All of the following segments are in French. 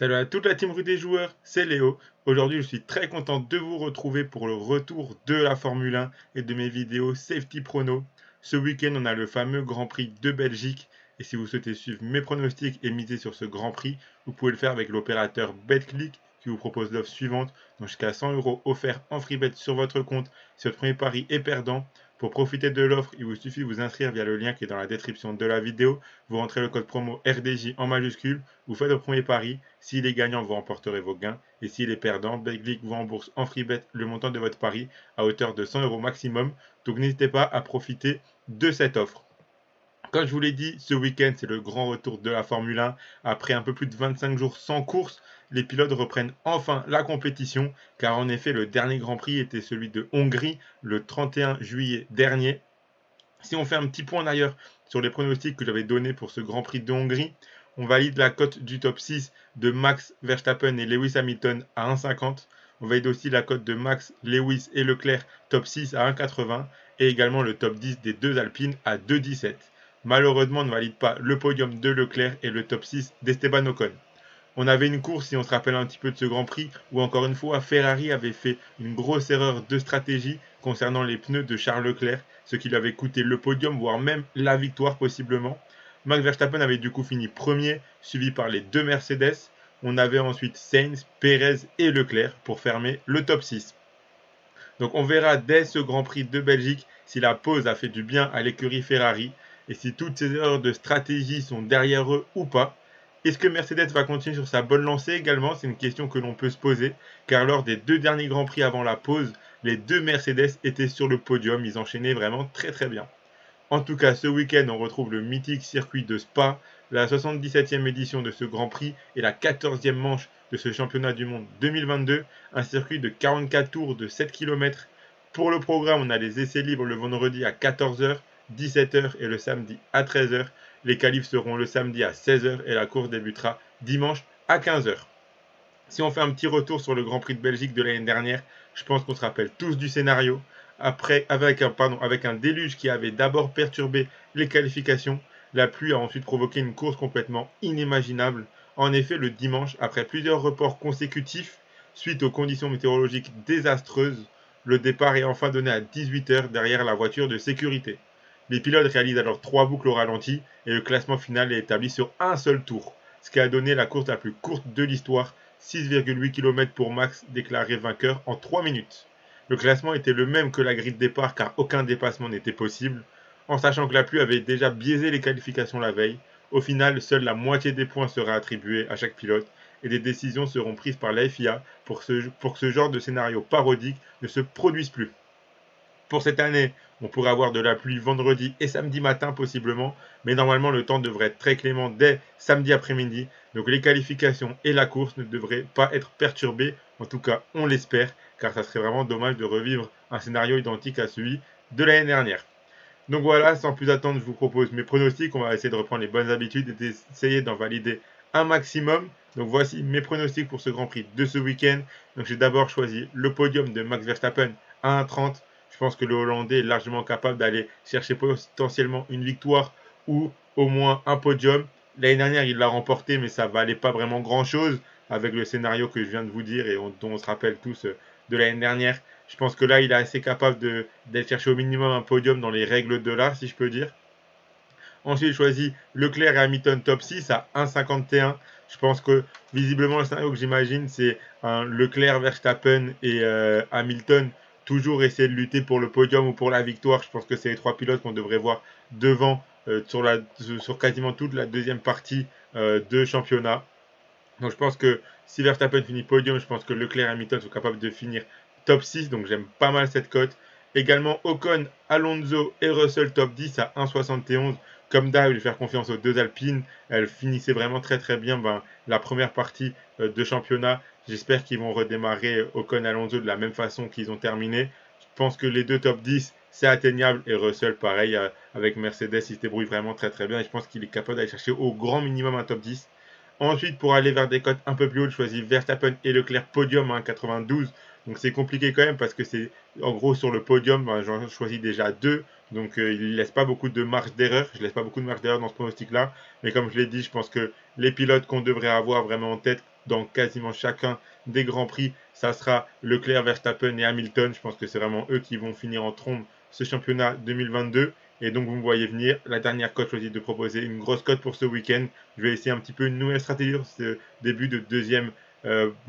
Salut à toute la team rue des joueurs, c'est Léo. Aujourd'hui, je suis très content de vous retrouver pour le retour de la Formule 1 et de mes vidéos Safety Prono. Ce week-end, on a le fameux Grand Prix de Belgique. Et si vous souhaitez suivre mes pronostics et miser sur ce Grand Prix, vous pouvez le faire avec l'opérateur BetClick qui vous propose l'offre suivante, donc jusqu'à 100 euros offerts en free bet sur votre compte si votre premier pari est perdant. Pour profiter de l'offre, il vous suffit de vous inscrire via le lien qui est dans la description de la vidéo. Vous rentrez le code promo RDJ en majuscule, vous faites votre premier pari. S'il est gagnant, vous remporterez vos gains. Et s'il est perdant, BetClick vous rembourse en free bet le montant de votre pari à hauteur de 100 euros maximum. Donc n'hésitez pas à profiter de cette offre. Comme je vous l'ai dit, ce week-end, c'est le grand retour de la Formule 1. Après un peu plus de 25 jours sans course, les pilotes reprennent enfin la compétition, car en effet, le dernier Grand Prix était celui de Hongrie le 31 juillet dernier. Si on fait un petit point d'ailleurs sur les pronostics que j'avais donnés pour ce Grand Prix de Hongrie, on valide la cote du top 6 de Max Verstappen et Lewis Hamilton à 1,50. On valide aussi la cote de Max, Lewis et Leclerc top 6 à 1,80 et également le top 10 des deux Alpines à 2,17. Malheureusement, on ne valide pas le podium de Leclerc et le top 6 d'Esteban Ocon. On avait une course, si on se rappelle un petit peu de ce Grand Prix, où encore une fois Ferrari avait fait une grosse erreur de stratégie concernant les pneus de Charles Leclerc, ce qui lui avait coûté le podium, voire même la victoire possiblement. Max Verstappen avait du coup fini premier, suivi par les deux Mercedes. On avait ensuite Sainz, Perez et Leclerc pour fermer le top 6. Donc on verra dès ce Grand Prix de Belgique si la pause a fait du bien à l'écurie Ferrari et si toutes ces erreurs de stratégie sont derrière eux ou pas. Est-ce que Mercedes va continuer sur sa bonne lancée également? C'est une question que l'on peut se poser, car lors des deux derniers Grands Prix avant la pause, les deux Mercedes étaient sur le podium, ils enchaînaient vraiment très très bien. En tout cas, ce week-end, on retrouve le mythique circuit de Spa, la 77e édition de ce Grand Prix et la 14e manche de ce championnat du monde 2022, un circuit de 44 tours de 7 km. Pour le programme, on a les essais libres le vendredi à 14h, 17h et le samedi à 13h. Les qualifs seront le samedi à 16h et la course débutera dimanche à 15h. Si on fait un petit retour sur le Grand Prix de Belgique de l'année dernière, je pense qu'on se rappelle tous du scénario. Après, avec un déluge qui avait d'abord perturbé les qualifications, la pluie a ensuite provoqué une course complètement inimaginable. En effet, le dimanche, après plusieurs reports consécutifs, suite aux conditions météorologiques désastreuses, le départ est enfin donné à 18h derrière la voiture de sécurité. Les pilotes réalisent alors 3 boucles au ralenti et le classement final est établi sur un seul tour, ce qui a donné la course la plus courte de l'histoire, 6,8 km pour Max déclaré vainqueur en 3 minutes. Le classement était le même que la grille de départ car aucun dépassement n'était possible. En sachant que la pluie avait déjà biaisé les qualifications la veille, au final, seule la moitié des points sera attribuée à chaque pilote et des décisions seront prises par la FIA pour que ce genre de scénario parodique ne se produise plus. Pour cette année, on pourrait avoir de la pluie vendredi et samedi matin possiblement, mais normalement le temps devrait être très clément dès samedi après-midi, donc les qualifications et la course ne devraient pas être perturbées, en tout cas on l'espère, car ça serait vraiment dommage de revivre un scénario identique à celui de l'année dernière. Donc voilà, sans plus attendre, je vous propose mes pronostics. On va essayer de reprendre les bonnes habitudes et d'essayer d'en valider un maximum. Donc voici mes pronostics pour ce Grand Prix de ce week-end. Donc j'ai d'abord choisi le podium de Max Verstappen à 1,30. Je pense que le Hollandais est largement capable d'aller chercher potentiellement une victoire ou au moins un podium. L'année dernière, il l'a remporté, mais ça valait pas vraiment grand-chose avec le scénario que je viens de vous dire et dont on se rappelle tous de l'année dernière. Je pense que là, il est assez capable d'aller chercher au minimum un podium dans les règles de l'art, si je peux dire. Ensuite, j'ai choisi Leclerc et Hamilton top 6 à 1,51. Je pense que visiblement, le scénario que j'imagine, c'est un Leclerc, Verstappen et Hamilton toujours essayer de lutter pour le podium ou pour la victoire. Je pense que c'est les trois pilotes qu'on devrait voir devant sur quasiment toute la deuxième partie de championnat. Donc je pense que si Verstappen finit podium, je pense que Leclerc et Hamilton sont capables de finir top 6. Donc j'aime pas mal cette cote. Également Ocon, Alonso et Russell top 10 à 1,71. Comme d'hab, je vais faire confiance aux deux Alpines. Elles finissaient vraiment très très bien la première partie de championnat. J'espère qu'ils vont redémarrer Ocon et Alonso de la même façon qu'ils ont terminé. Je pense que les deux top 10, c'est atteignable. Et Russell, pareil, avec Mercedes, il se débrouille vraiment très très bien. Et je pense qu'il est capable d'aller chercher au grand minimum un top 10. Ensuite, pour aller vers des cotes un peu plus hautes, je choisis Verstappen et Leclerc podium à 92. Donc c'est compliqué quand même parce que c'est en gros sur le podium, j'en choisis déjà deux. Donc il ne laisse pas beaucoup de marge d'erreur. Je laisse pas beaucoup de marge d'erreur dans ce pronostic-là. Mais comme je l'ai dit, je pense que les pilotes qu'on devrait avoir vraiment en tête dans quasiment chacun des Grands Prix, ça sera Leclerc, Verstappen et Hamilton. Je pense que c'est vraiment eux qui vont finir en trombe ce championnat 2022. Et donc, vous me voyez venir. La dernière cote, choisit de proposer une grosse cote pour ce week-end. Je vais essayer un petit peu une nouvelle stratégie pour ce début de deuxième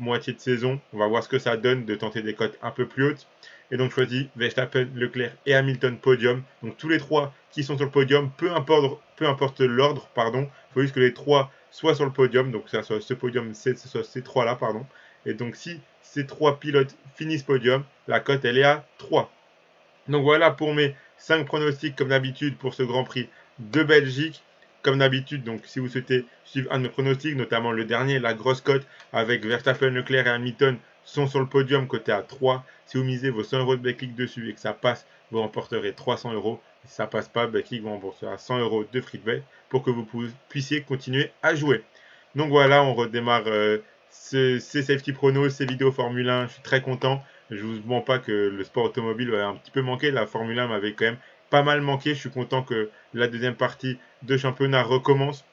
moitié de saison. On va voir ce que ça donne de tenter des cotes un peu plus hautes. Et donc, choisis Verstappen, Leclerc et Hamilton podium. Donc, tous les trois qui sont sur le podium, peu importe l'ordre, pardon. Il faut juste que les trois soient sur le podium. Donc, que ça soit ce podium, ce soit ces trois-là, pardon. Et donc, si ces trois pilotes finissent podium, la cote, elle est à 3. Donc voilà pour mes 5 pronostics comme d'habitude pour ce Grand Prix de Belgique. Comme d'habitude, donc si vous souhaitez suivre un de mes pronostics, notamment le dernier, la grosse cote avec Verstappen, Leclerc et Hamilton sont sur le podium côté à 3. Si vous misez vos 100 euros de Betclic dessus et que ça passe, vous remporterez 300 euros. Si ça passe pas, Betclic vous remboursera 100 euros de free bet pour que vous puissiez continuer à jouer. Donc voilà, on redémarre ces safety pronos, ces vidéos Formule 1. Je suis très content. Je vous mens pas que le sport automobile va un petit peu manquer. La Formule 1 m'avait quand même pas mal manqué. Je suis content que la deuxième partie de championnat recommence.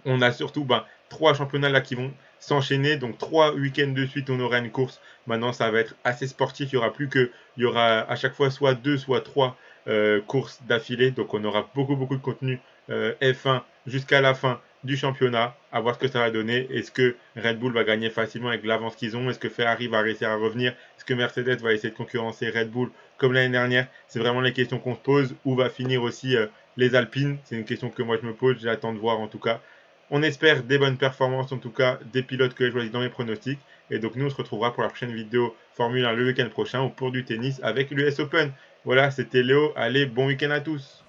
On a surtout 3 championnats là qui vont s'enchaîner. Donc 3 week-ends de suite, on aura une course. Maintenant, ça va être assez sportif. Il y aura à chaque fois soit 2, soit 3 courses d'affilée. Donc on aura beaucoup de contenu F1 jusqu'à la fin du championnat. À voir ce que ça va donner. Est-ce que Red Bull va gagner facilement avec l'avance qu'ils ont? Est-ce que Ferrari va réussir à revenir? Est-ce que Mercedes va essayer de concurrencer Red Bull comme l'année dernière? C'est vraiment les questions qu'on se pose. Où va finir aussi les Alpines? C'est une question que moi je me pose. J'attends de voir en tout cas. On espère des bonnes performances, en tout cas des pilotes que j'ai choisis dans mes pronostics. Et donc nous, on se retrouvera pour la prochaine vidéo Formule 1 le week-end prochain ou pour du tennis avec l'US Open. Voilà, c'était Léo. Allez, bon week-end à tous.